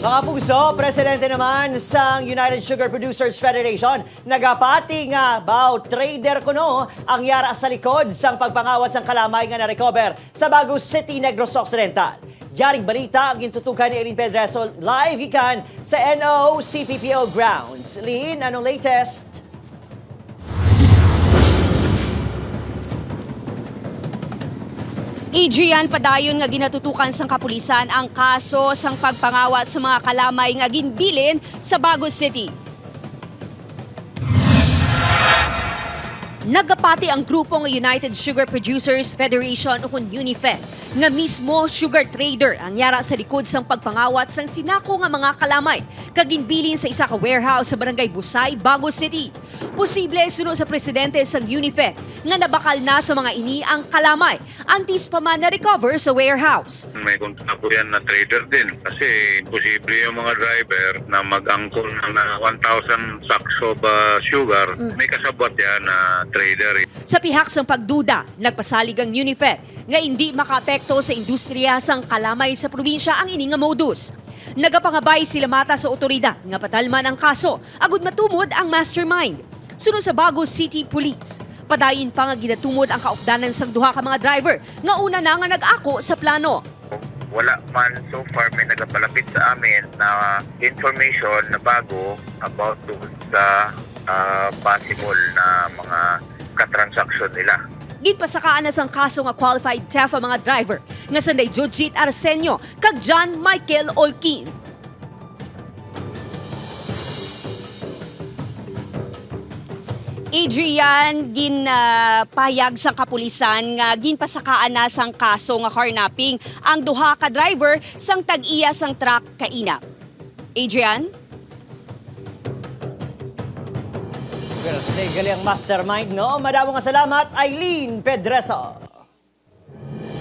Mga puso, presidente naman sa United Sugar Producers Federation, nagapati nga about trader kuno ang yara sa likod sang pagpangawat sang kalamay nga na-recover sa Bagos City, Negros Occidental. Yaring balita ang gintutukan ni Eileen Pedreso live ikan sa NOCPPO grounds. Lynn, anong latest? Adrian, padayon nga ginatutukan sang kapulisan ang kaso sang pagpangawat sa mga kalamay nga ginbilin sa Bagos City. Nagapati ang grupo ng United Sugar Producers Federation o UNIFED nga mismo sugar trader ang yara sa likod sang pagpangawat sang sinako nga mga kalamay kaginbilin sa isa ka warehouse sa Barangay Busay, Bagos City. Posible suno sa presidente sang UNIFED nga nabakal na sa mga ini ang kalamay antes pa man na-recover sa warehouse. May kontrako yan na trader din kasi posible yung mga driver na mag-angkol ng 1,000 sacks of sugar. May kasabwat yan na trader. Sa pihak sang pagduda, nagpasalig ang UNIFED nga hindi makaapekto sa industriya sang kalamay sa probinsya ang ini nga modus. Nagapangabay sila mata sa otoridad nga patalman ang kaso agud matumod ang mastermind. Sunod sa Bagos City Police, padayon pa nga ginatumod ang kaupdanan sang duha ka mga driver nga una na nga nag-ako sa plano. Wala man so far may nagapalapit sa amin na information na bago about sa possible na mga katransaksyon nila. Ginpasakaan na sang kaso nga qualified theft ang mga driver nga sanday Jojit Arsenio kag John Michael Olkin. Adrian, ginpahayag sang kapulisan nga ginpasakaan na sang kaso nga carnapping ang duha ka driver sang tag-iya sang truck kaina. Adrian? Pero gali ang mastermind, no? Madamo nga salamat, Eileen Pedreso.